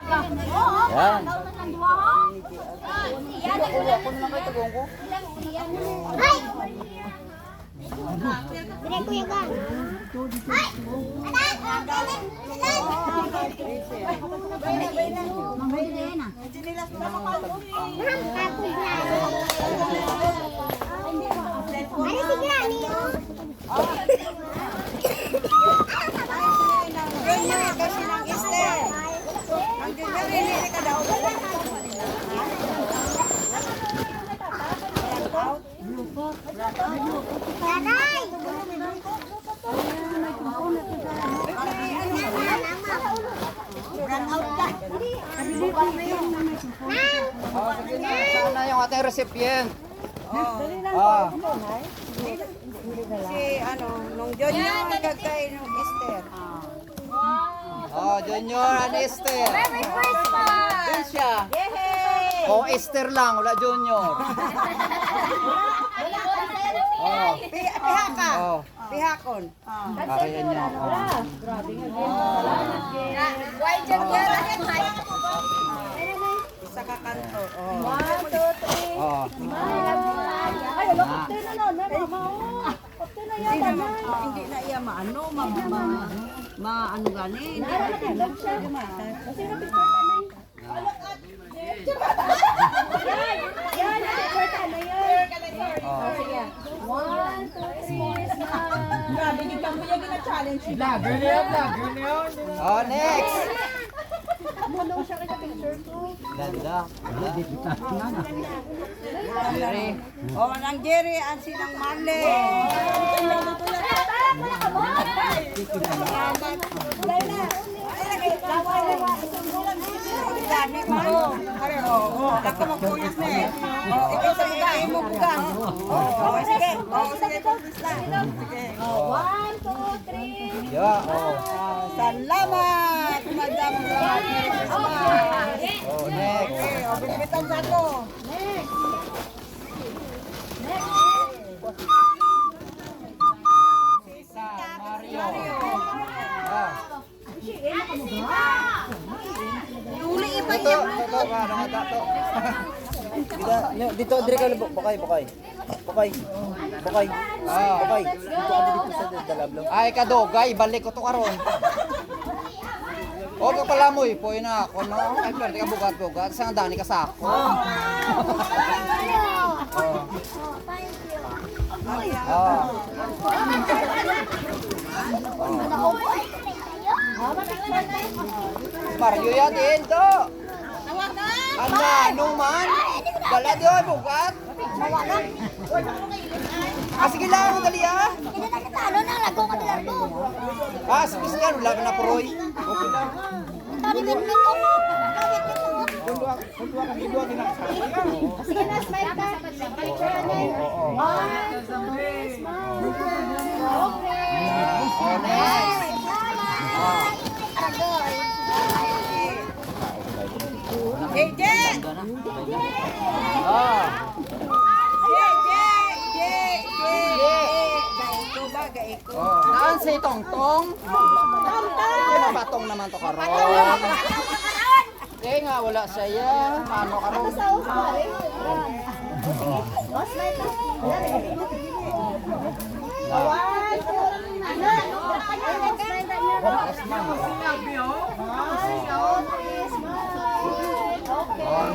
Yan. Ako na lang kayo tagong ko. Ay! Dire kuya ka. Ay! Kasi ng Esther. Ang junior, hindi ka daw. Taray! Sana yung ating recipient. Si nung junior, kagkay nung Esther. Junior and Esther. Merry Christmas! Din siya. Esther lang, wala Junior. Pihaka. Pihakon. Ayan niya. Isa ka kanto. 1, 2, 3. Hindi na iya maano, maano gani. Hindi na Next. Ganda. Jerry. Nang Jerry at silang Marlene. Dami mo. Ako magpuyos na eh. Ikaw sa mga mo buka. Sige. Sige. 1, 2, 3. Salamat, Madam Next. Next. Binibitan sa ako. Mario. Uli iba Ito, dato. Dito, dire ka lubok. Bakay. Bakay. Dito ka dito sa dalablo. Ay kadogay, balik ko to karon. O ka pala mo ipoy na ako no. Ay pwede ka bugat. Sa dani ka sa ako. Mario ya din to. Ana, numan. Dala doon bugat. Sige lang, dali ah. Hindi na kita, ano na, lago ka nila to. Sige siya, wala ka na proy. Okay lang. Tari bitbit ko. Sige na, smile ka. Picture na yun. 1, 2, smile. Okay. Agol. JJ! Naan si Tongtong? Hindi patong naman to karon. Nga wala siya. Ano karon?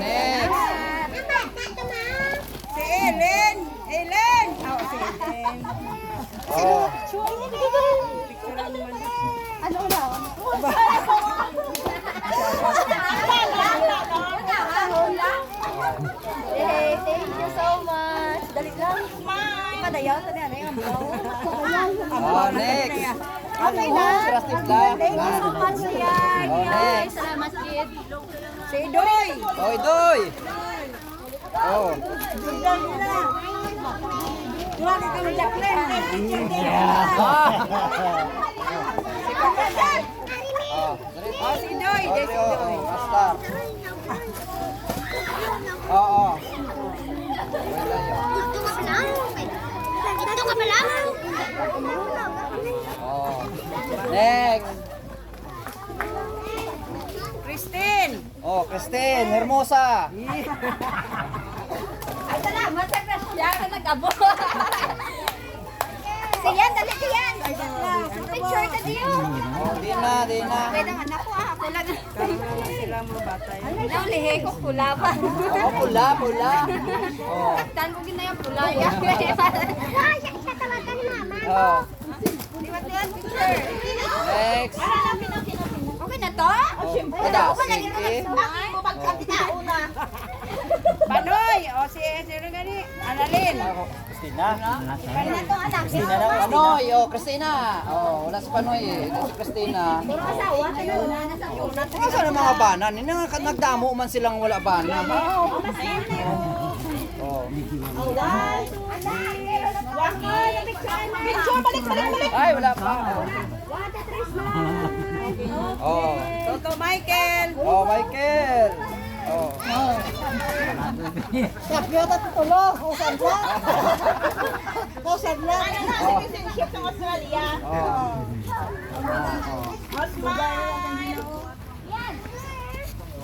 Next. Si Ellen! Si Ellen! Ano na? Hey, thank you so much. Dali lang. Padayaw sa niya ang Next. Okay na. Trusted lang. Thank you so much, Yan. Next. Salamat, kid. Si Doy! Doy. Tuwag ka ng Jacqueline! Si Doy! Basta. Oo. Ito ka pala? Next. Christine! Oh, Christine, Hermosa. Ay, salamat sa Christian na nag-abo. Siyan, dali siyan. Picture ka diyo. Oh, di na. Pwede nga ako ako lang. Sila mo batay. Ano, lihe ko pula pa. Oh, pula. Oh. Taktan ko gina yung pula yan. Ay, siya talaga ni mama. Oh. Liwat yan, picture. Next. Okay na to? Oh, ada, sige. Panoy! O sino gani? Analin. Christina. Kaya na to, anak. Christina na. Panoy, oh, Christina. Oh, wala si Panoy eh. Ito si Christina. Puro asawa, tayo na nasa una. Nasaan ang mga banan? Nagdamo man silang wala banan. Oh. Picture, balik. Ay, wala pa. Oh. Toto Michael. Oh, Michael. Oh. Kapiyota tulo, usan ka? Usan na. Citizenship ng Australia. Oh.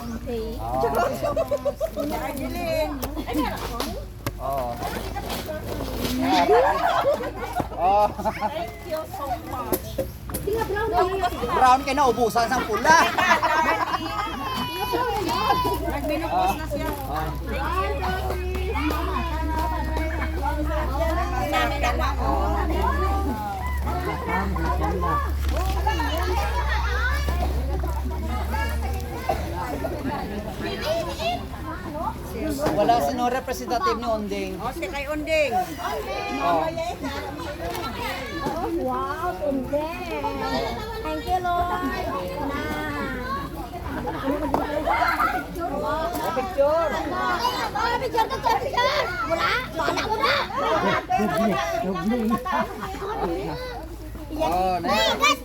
Okay. Arjeline. Oh. Oh. Brown kayo na ubusan sa pula. Nagminupos na siya. Wala sino representative ni Onding. O si kay Unding. Oh. Wow, tunde. Thank you, Lord. Picture. Picture. Wala. Oh, next.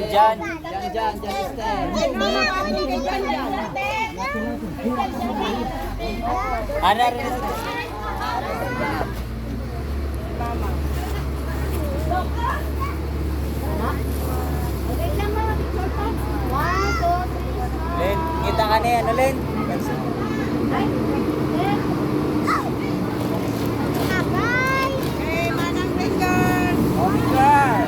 Diyan. Diyan, Esther. Ana rin. Len, kita ka na yan, ano, Len? Kay Manang Benggan. Oscar.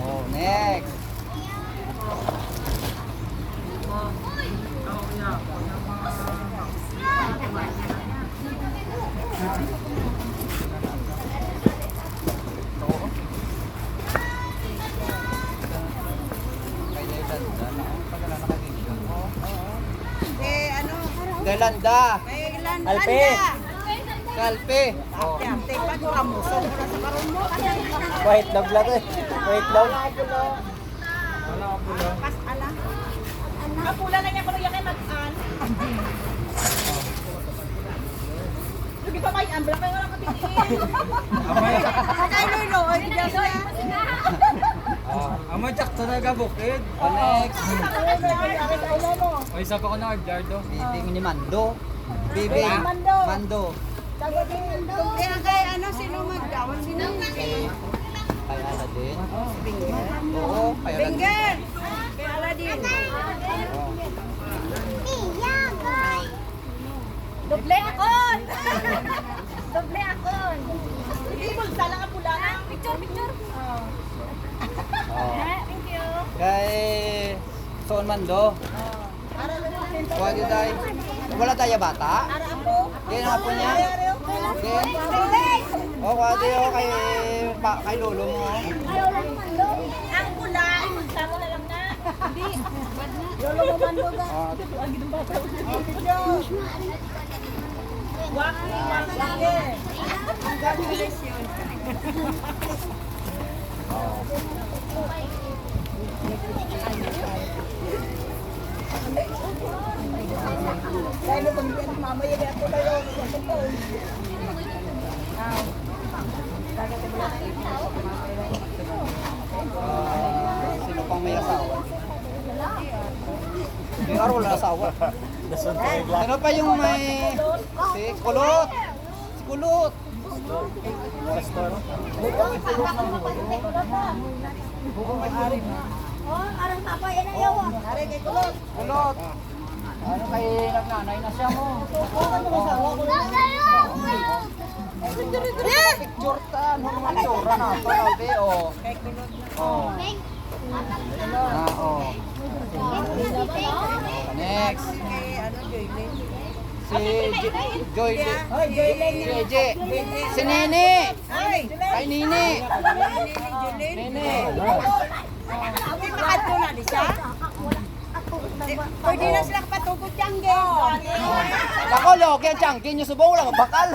Oh, next. Kay ano? Delanda. Kay Landa. Alpe. Kalpe. Oh. Tay pa ko kamusong ko sa karon mo. White love lang eh. White love. Pas ala. Kapula na niya pero yakin mag-an. Hindi pa may ambla kay wala kapitiin. Kay Lolo, ay diyan siya. Amo jak to nagabukid. Oh, next. O isa pa ko na Arjardo. Bibing ni Mando. Bibing. Mando. Kaya kay ano sino magdawat sino? Kaya na din. Oo, kaya na din. Benggan. Kay Aladin. Doble akon. Doble akon. Hindi magsala ka pula na. Picture. Oh. Thank you. Kay Son Mando. Wag yun tayo. Wala tayo bata? Kaya nga po niya. Okay. O, kwate o kay lolo mo. Ang pula, magsama na lang na. Lolo mo mando ga. Wak. Dahil ito mga mamaya na ako tayo. Sino pang may asawa? Yung araw wala asawa. Dason ko yung glass. Ano pa yung may... Si Kulot. Si Kulot. Pastor. Oh, arang papa, yan ang yawa. Ari kay kulot. Kulot. Ano kay nagnanay na siya mo? Picture ta. Normal tsura na. Pagkabi, oh. Kay kulot. Oh. Oh. Next. Kay ano Joylin. Si Joy. Hoy, Joylin. Jeje. Si Nene. Ay, Kay Nini. Joylin. Nene. Hindi makadto na di siya. Pwede na sila patugod yang game. Ako, Loki ang tiyangkin nyo subaw lang. Bakal.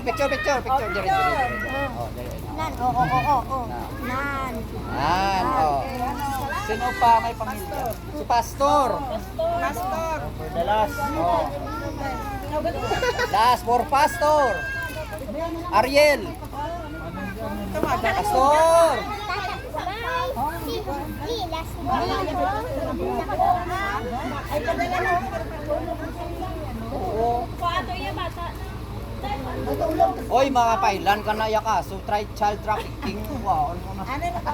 Picture. Dire. Oh, dire. Nan, oo. Nan. Yan, oh. Sino pa may pamilya? Si Pastor. Pastor. For the last. Oh. Last for Pastor. Ariel. Pastor. Oy, mga pailan ka na yaka. So try child trafficking. Wow. Ano na ka?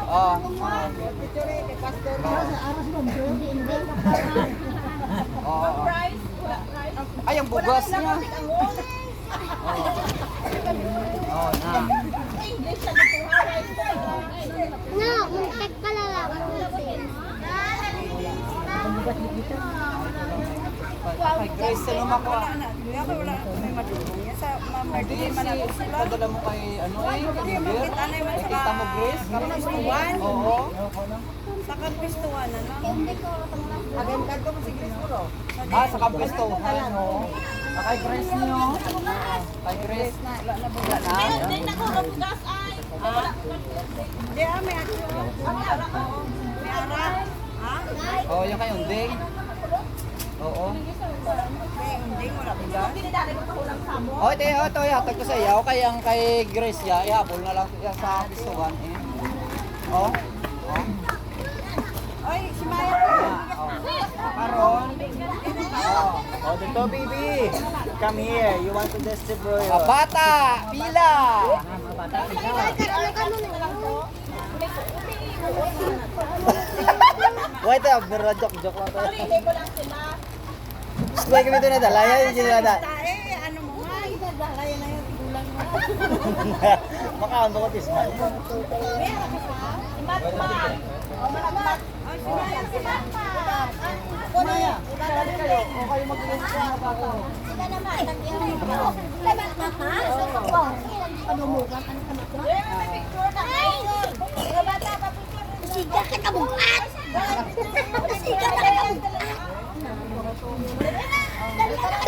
Oh. Picture kay Pastor. Oh. Ay, ang bugas niya. Oh, na. No, muntik ka lang. Kay Grace, sino makuha? Wala may matulong niya sa Hindi, padala mo kay ano eh, kay Giver. Kay kita mo Grace. Pistuan. Oo. Sa kapistuan na lang. Agam kanto mo si Grace Puro. Sa Campesto. Oo. Kay Grace niyo. Kay Grace. Wala na. Di may ara. Ha? Oo, yung kayo, Ding. Oo. Hindi mo na bigas. Oh, ito, ihatag ko sa iyo. Kaya ang kay Grace ya, ihabol na lang siya sa pistuan eh. Oh. Oh. Oy, si Maya. Karon. Oh. Oh, the baby. Come here. You want to distribute Ah, bata, pila. Wait, pero joke lang to. Gusto kami ito na dalaya, hindi na dala. Ano mo nga? Idadalay na yung gulang mo. Makaano ko tisma. Ako na yan. Okay, mag-release ka na ako. Siga ka kabukat! Siga ka kabukat!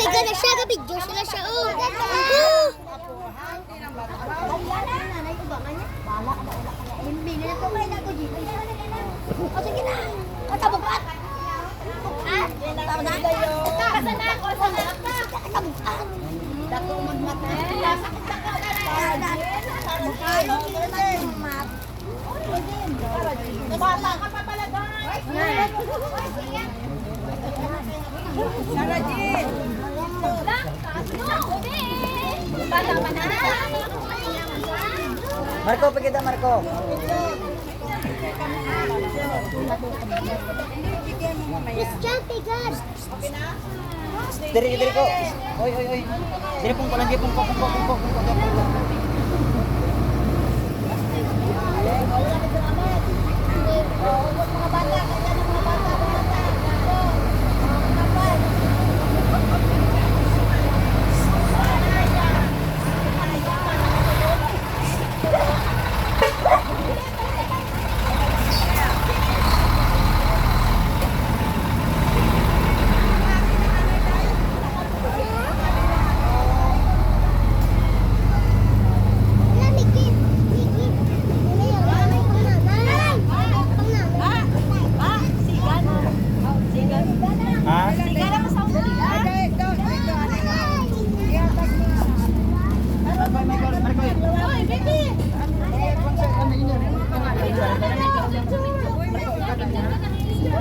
Teka na siya, gabidyo sila siya, oh! Hindi na ito kayo nato dito. O sige na! O kabukat! Bukat! Kakasana ako sa naka! Kabukat! Dako magmata! Bata ka pa pala, guys! Sarah Jean. Bata pa na! Marco, pagkita Marco. Christian, tigas! Diri ko. Oy. Diri pong lang, pong. Mga bata, mga bata. Mikit. Ini yang ramai kemana?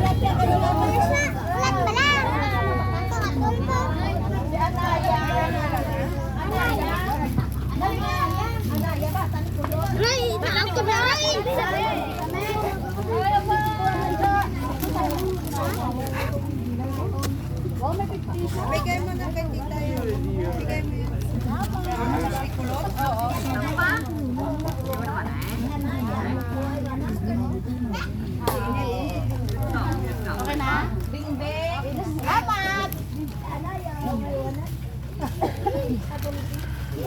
Ulat pa lang. Ray, taang ko na ay. Bigay mo na kay tita yun. Bigay mo yun. Kulot? Oo. Okay na? Bing-bing. Apat.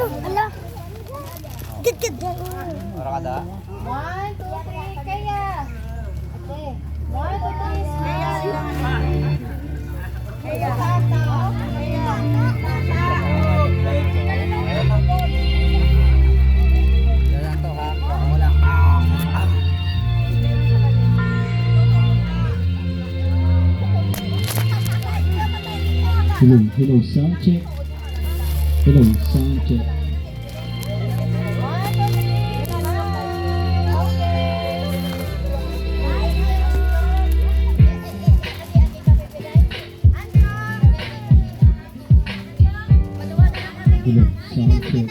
Ala. Gid. Ora ka da? 1, 2, 3, kaya. Okay. 1, 2, 3, kaya. Yan lang to ha. Ako lang. Hello, sound check. Hello, sound check. Hello, sound check.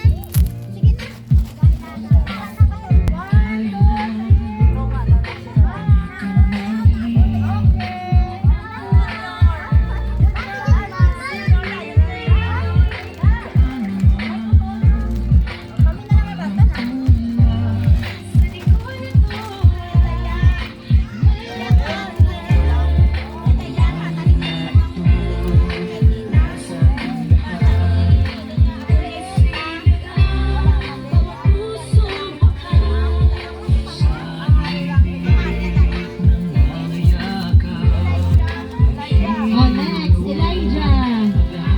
Oh, next, Elijah.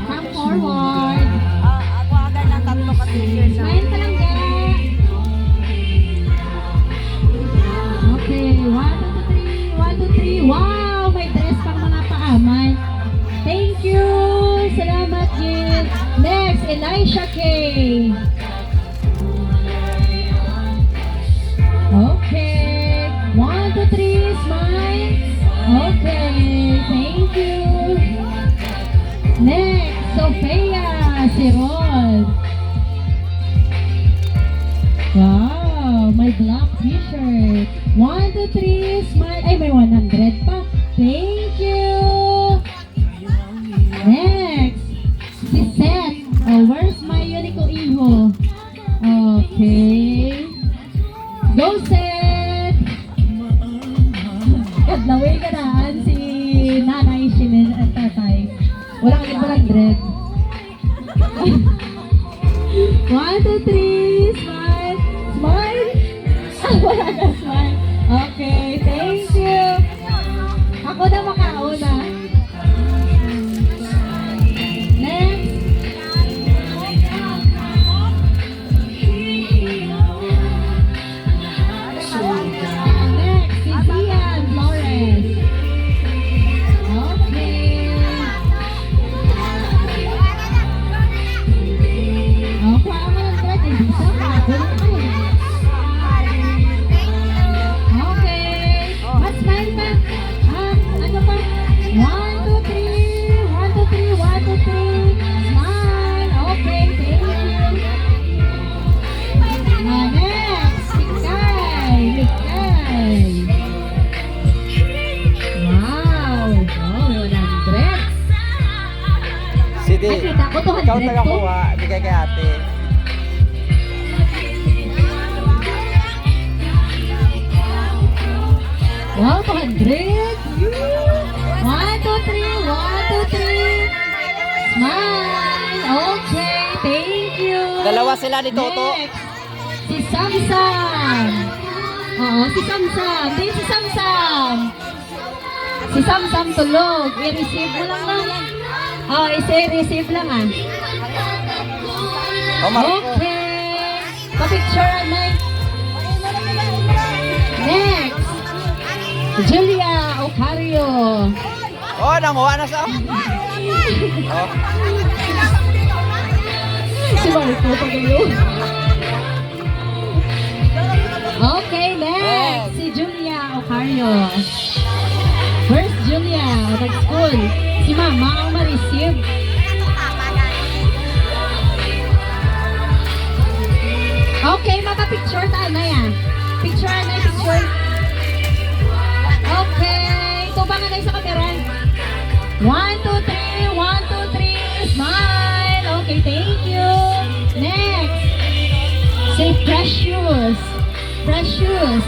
Come forward. Ako agad ng tatlo kasi yun. Smile ka lang, girl. Okay, 1, 2, 3, 1, 2, 3. Wow, may dress pang mga paamay. Thank you. Salamat, Jill. Next, Elisha K. Okay. 1, 2, 3, smile. Okay, thank you. Next, Sophia Sirol. Wow, may black t-shirt. 1, 2, 3, smile. Ay, may 100 pa. Thank you. Next, si Seth. Oh, where's my unico iho? Okay. Go, Seth! Kadlaway ka na si nanay, Shilin, at tatay. Wala ka walang dread. 1, 2, 3, smile! Smile! Wala ka smile. Okay, thank you. Ako na makauna. Next. Next, si Zian Flores. Okay. Ako ang mga thread, hindi sa pagod ko. Okay. Mas smile pa. Ano pa? 1, 2, 3. 1, 2, 3. 1, 2, 3. Smile. Okay, thank you. Next, Mikay. Wow. Oh, 100. Sidi, Nakita ko, 200 ikaw to. tagakuha. Bigay kay ate. Wow, 200. 1, 2, 3. 1, 2, 3. Smile. Okay, thank you. Dalawa sila ni Toto. Next, si Samsam. Oo, si Samsam. Di si Samsam. Si Samsam tulog. I-receive mo lang lang. Oh, i-receive lang ah. O, Marco. Okay. Pa-picture na. Next, Julia Ocario. Oh, nanguha na sa... Oh. Si Marco pa kayo. Okay, next. Si Julia Ocario. Where's Pag-school. Si mama ang ma-receive. Okay, maka-picture tayo na yan. Picture na, picture. Okay, tubangan na sa camera. 1, 2, 3, 1, 2, 3, smile. Okay, thank you. Next. Say Precious. Precious.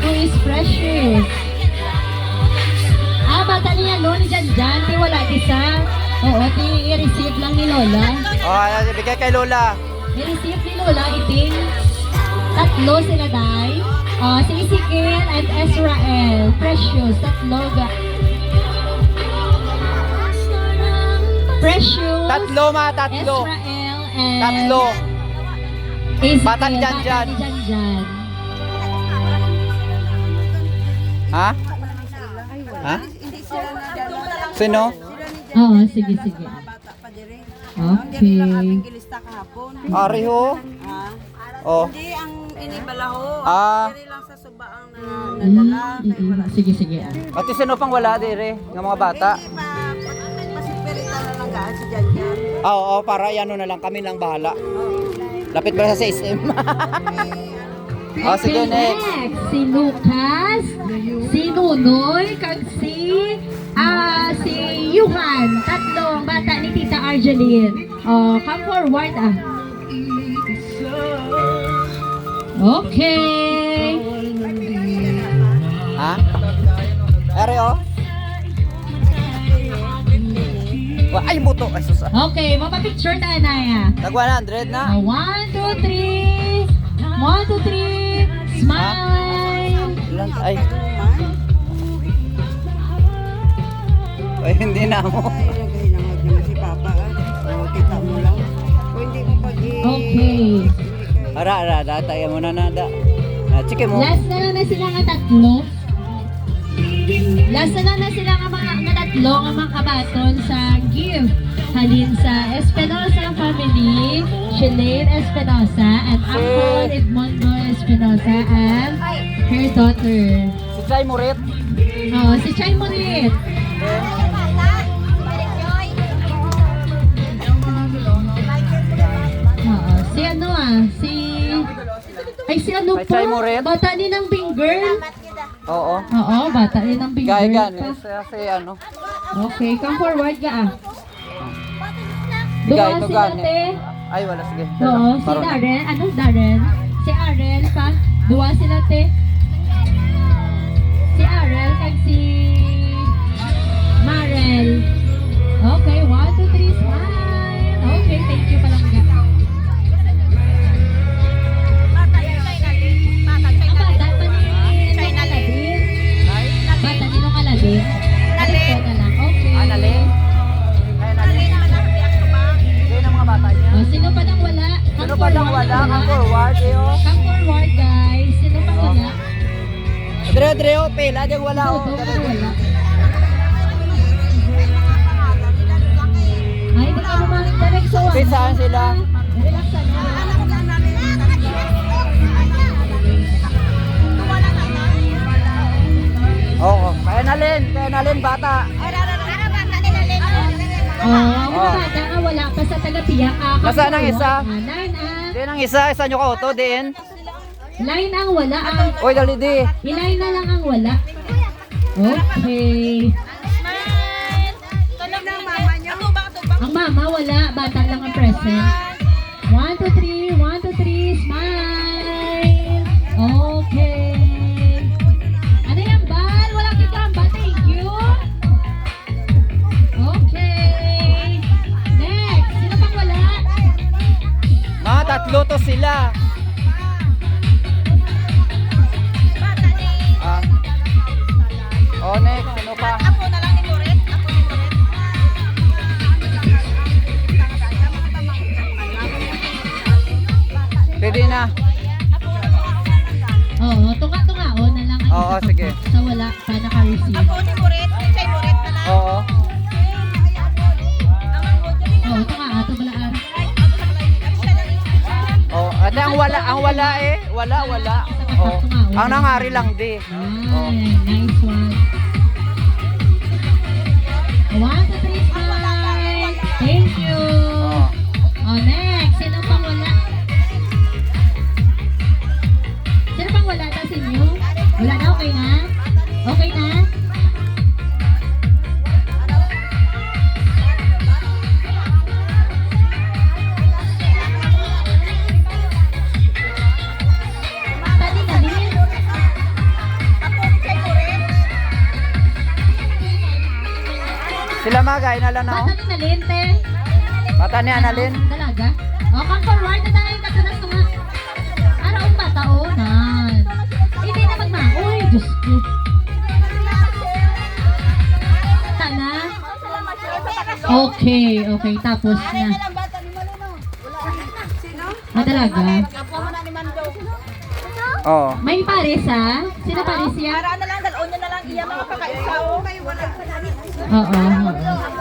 Who is Precious? Bata niya, no? Ni Janjan, di wala isa. Oo, i-receive lang ni Lola. Oh, bigay kay Lola. I-receive ni Lola, iting. Tatlo sila, Day. Si Ezekiel and Israel. Precious, tatlo. Precious. Tatlo, tatlo. Israel and Tatlo. Ezekiel. Bata ni Janjan. Bata ni Janjan. Ha? Ha? Sino? Oo, sige, sige. Bata pa dire. Okay. Gilista kahapon. Ariho. Ha? Oh. Hindi ang inibalaho. Ah. Dire lang sa suba ang nadala. Kaya wala. Sige, sige. Ati sino pang wala dire ng mga bata? Hindi pasipirita na lang gaan si Janjan. Oo, para ano na lang kami lang bahala. Lapit ba sa SM? Oh, sige, next. Si Lucas, si Nunoy, kag si Yuhan. Tatlong bata ni Tita Argeline. Come forward Okay. Ha? Are oh. Ay, buto. Ay, susa. Okay, mapapicture tayo na yan. Tag 100 na. 1, 2, 3. 1, 2, 3. Smile. Ilan? Ay. Ay, hindi na mo. Ay, naghilangot naman si Papa. Kita mo lang. Kung hindi mo Okay. Ara, tayo muna na. Chike mo. Last na lang na sila nga tatlo. Last na lang na sila nga mga tatlo nga mga kabaton sa gift. Halin sa Espinosa family, Shalane Espinosa, and Uncle Edmundo Espinosa, and her daughter. Si Chay Murit. Si Chay Morit. Si ano si ano May po? Chay Moret. Bata ni ng Bing Girl. Oo. Oo, bata ni ng Bing Gaya Girl. gan. Si ano. Okay, come forward ka Bigay Doon ito si gan. Ate. Ay, wala. Sige. Oo, si Parang- Darren. Ano Darren? Si Arel pa. Dua sila te. Si Arel kag si Marel. Okay, 1, 2, 3, smile. Okay, thank you pala mga. Ang bata pa ni Nung Aladin. Bata ni Nung Aladin. Nalin. Na lang. Okay. Nalin. Ay, Nalin. Hindi na mga bata niya. Sino pa nang wala? Sino pa lang wala? Ang forward, eh, oh. Come forward, guys. Sino pa wala? Dre, pela, dyan wala, oh. Ito, wala. Ay, hindi ka naman direct sa Okay, saan sila? Relax na. Oo. Kaya Nalin, bata. Mga bata nga wala pa sa Tagapiyak. Nasaan ang isa? Line Din ang isa nyo ka auto, din. Line ang wala. Oy, dali di. Ilay na lang ang wala. Okay. Ang mama wala. Bata lang ang present. 1, 2, 3. 1, 2, 3. Smile. Okay. Ano yan, Bal? Wala kita ang Bal. Thank you. Okay. Next. Sino pang wala? Mga tatlo to sila. Oh, next. Ano pa? Pwede na. Oo, tunga-tunga. O, na lang. ang Oo, isa sige. pa. Sa wala pa naka-receive. Oo. Oo, tunga. Ato balaan. Oh, ate ang wala eh. Wala. Oh. Ang nangari lang di. Ay, nice one. 1, 2, 3, smile. Thank you. Oh, next. Sino pang wala? Sino pang wala daw sa inyo? Wala na? Okay na? Okay na? Tali na din. Sila magay na lang Bata ni Nalente. Mata ni Annalyn. Dalaga. O, come forward na tayo. Katunas ko nga. Araong bata, o, nan. Hindi na magmahoy. Diyos ko. Tana. Okay, okay. Tapos na. Dalaga. Oh. May pares, ha? Sino pares yan? Para na lang, dalon nyo na lang iya mga kakaisa. Oo.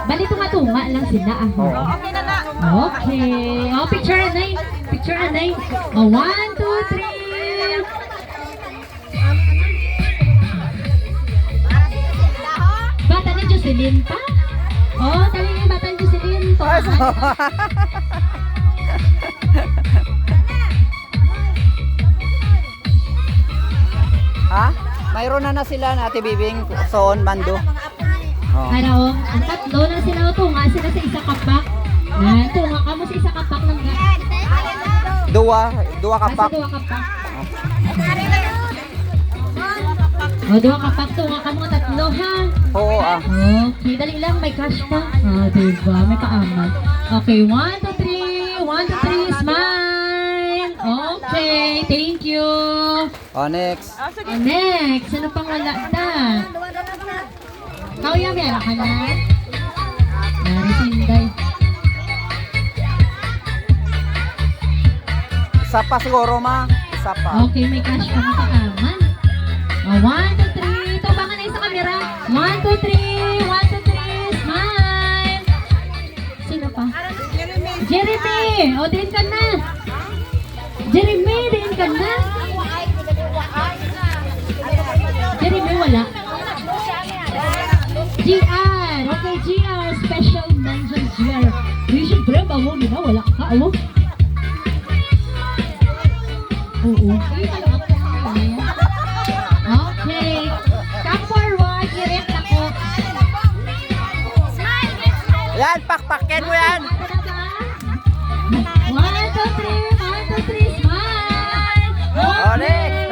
Bali, tunga-tunga lang sila, ah. Okay na na. Okay. Oh, picture anay. Picture anay. Oh, 1, 2, 3. Bata ni Jocelyn pa? Oh, tali yung bata ni Jocelyn. To. Ha? Mayroon na sila na Ate Bibing, Son, Mando. Oh. Ano, ang tatlo na sila. Tunga sila sa isa kapak. Yan, tunga ka mo sa isa kapak ng Dua kapak. Dua kapak. O, dua kapak. Tunga ka mo tatlo, ha? Oo ah. Okay, dali lang. May cash pa. Ah, diba? May paaman. Okay, 1, 2, 3. 1, 2, 3. Smile. Okay, thank you. Oh, next. Next, ano pang wala na? Kau yung meron ka na? Nari Sinday. Isa pa siguro ma. Isa pa. Okay, may cash pa na paaman. Oh, 1, 2, 3. Tubangan na sa camera. 1, 2, 3. 1, 2, 3. Smile. Sino pa? Jeremy. O, din ka na. Jeremy, din ka na. Jeremy, wala. GR. Okay, GR. Special mention GR. Di syempre, bawo, di ba? Wala ka. Oo. Oo. Okay. Come forward. I-rent ako. Yan, pakpakin mo yan. 1, 2, 3. 1, 2, 3. Smile. Oh, next.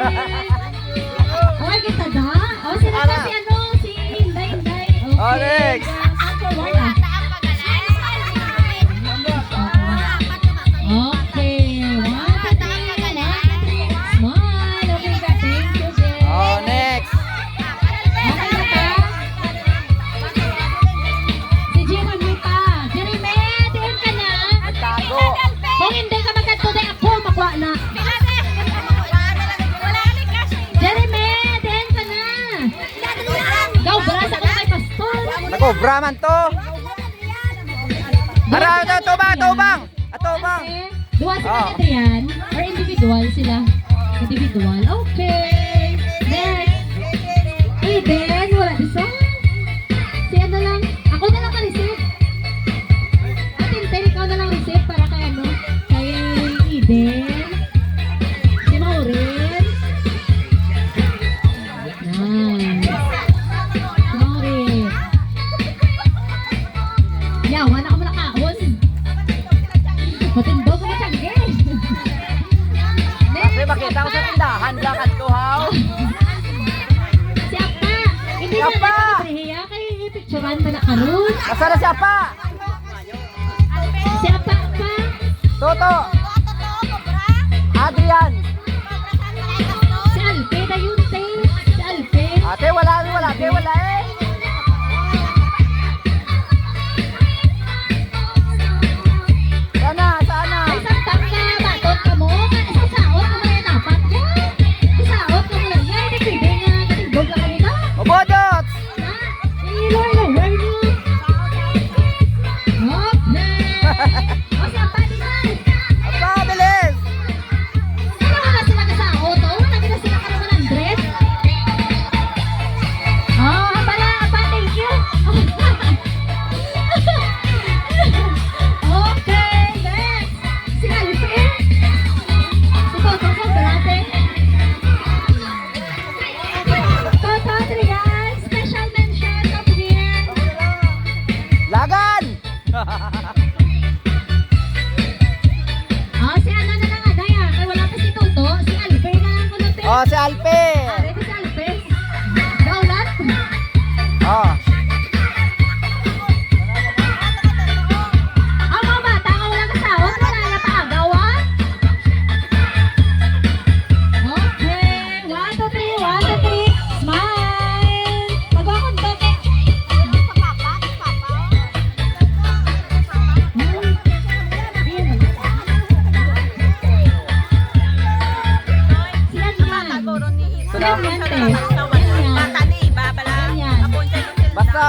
Okay, kita da. O, sino pa si ano? Si Inday, Inday. Okay. Oh, next. Come forward, ah. Okay. 1, 2, 3. 1, 2, 3. Smile. Okay ka. Thank you, Jen. Oh, next. Okay na ba? Si Jeremy pa. Jeremy, diyan ka na. Tago. Kung hindi ka magkatuloy, ako makuha na. Jeremy, diyan ka na. Ikaw, baras ako kay Pastor. Nagobra man to. Ara, ito, tubang. Atubang. Dual sila na Adrian? Or individual sila? Individual. Okay. Next. Eden, wala dito. Si ano lang. Ako na lang ka-receive. At Intel, ikaw na lang receive para kay ano? Kay Eden. Si Maureen. Yan. Si Maureen. Yawan ako malakaon. Matindog ko na tiyangge. Kasi makita ko sa tindahan lakad ko haw. Si Apa. Hindi Si na Apa. nakapagrehiya. Kaya ipicturan pa na karoon. Asa na siya pa? Si Apa pa. Toto. Adrian. Si Alpe na yun, te. Si Alpe. Ate, wala eh. Sana. Ay, samtang ka. Batot ka mo. Isang saot ka mo na dapat yan. Isaot ka mo lang yan. Hindi pwede nga. Katindog lang kami ba? Mabodot. Ha? Iloy na word mo. Okay. O, si Apa din na. Apa, bilis. Sino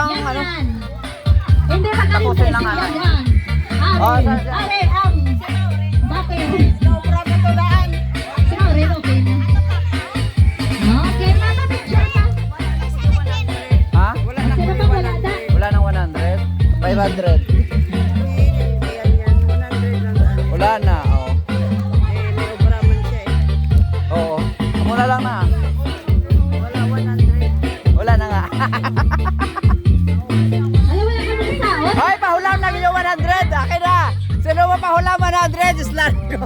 ang Yan, ano? yan. Hindi pa ka rin Tapusin lang, yan, ano? yan. Oh, Are, sa- are, bakit? Sobra ka to daan. Sorry, okay na. Okay, mama, picture ka. Ha? Wala na Sino bang wala na? Wala nang 100? 500? yan yan. 100 lang daan. Wala na, oo. May obra man siya eh. Oo. Muna lang na. Wala 100. Wala na nga. Alam mo na kami sa saot? Hoy, pahulam na yung 100. Akin na. Sino mo pahulam 100? Islan ko.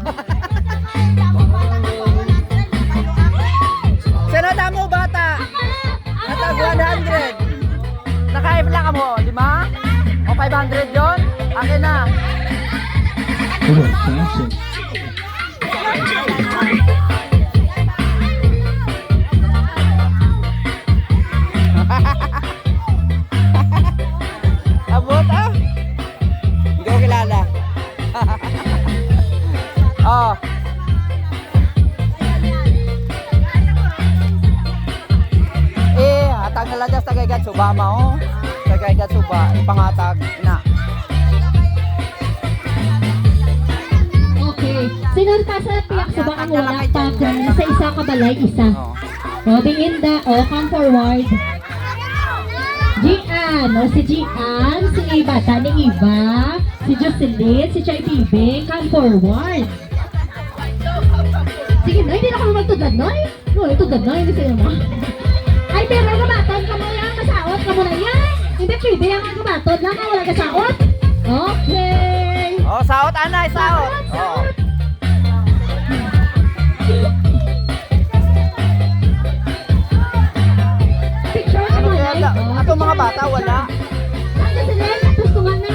Sino damo bata? Natag 100. Nakaip lang ka mo, 5? O 500 yon? Akin na. Oh, classic. Abot ah. Hindi ko kilala. Oh. Hatag na lang dyan sa kaigat suba mo. Sa kaigat suba, ipangatag na. Okay. Sinun pa sa tiyak sa baka wala pa kung sa isa kabalay, isa. Oh. O, Inda, o, come forward. Gian, o, si Gian, si Bata ni Iba, si Jocelyn, si Chay Bibing, come forward. Sige, Noy, hindi na kami magtudad, Noy. Noy, tudad, Noy, hindi sila mo. Ay, pero kabaton ka mo yan, kasaot ka mo na yan. Hindi pwede yan kabaton lang, wala kasaot. Okay. Oh, saot anay, saot. Oh. Picture ka Ano mo, kaya? Noy. Oh, Atong mga picture, bata, picture. wala. Ano sila? Gustuhan na.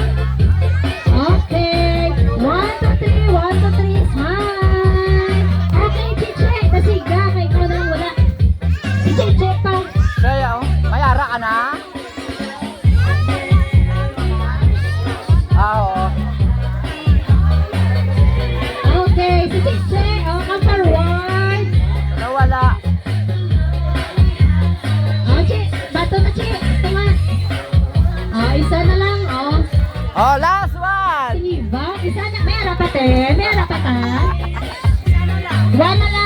Okay. 1, 2, 3. 1, 2, 3. Smile. Okay, Chiche. Tasiga. Kay ikaw na lang wala. Si Chiche pa. Kaya, oh, mayara ka na. Ah, oo. Okay, si Chiche. Oh, come forward. Ano wala? Oh, Chi. Bato na, Chi. Ito nga. Oh, isa na lang. Oh. Oh, last one. Diba? Isa na. May harapat eh. May harapat ha. One na lang.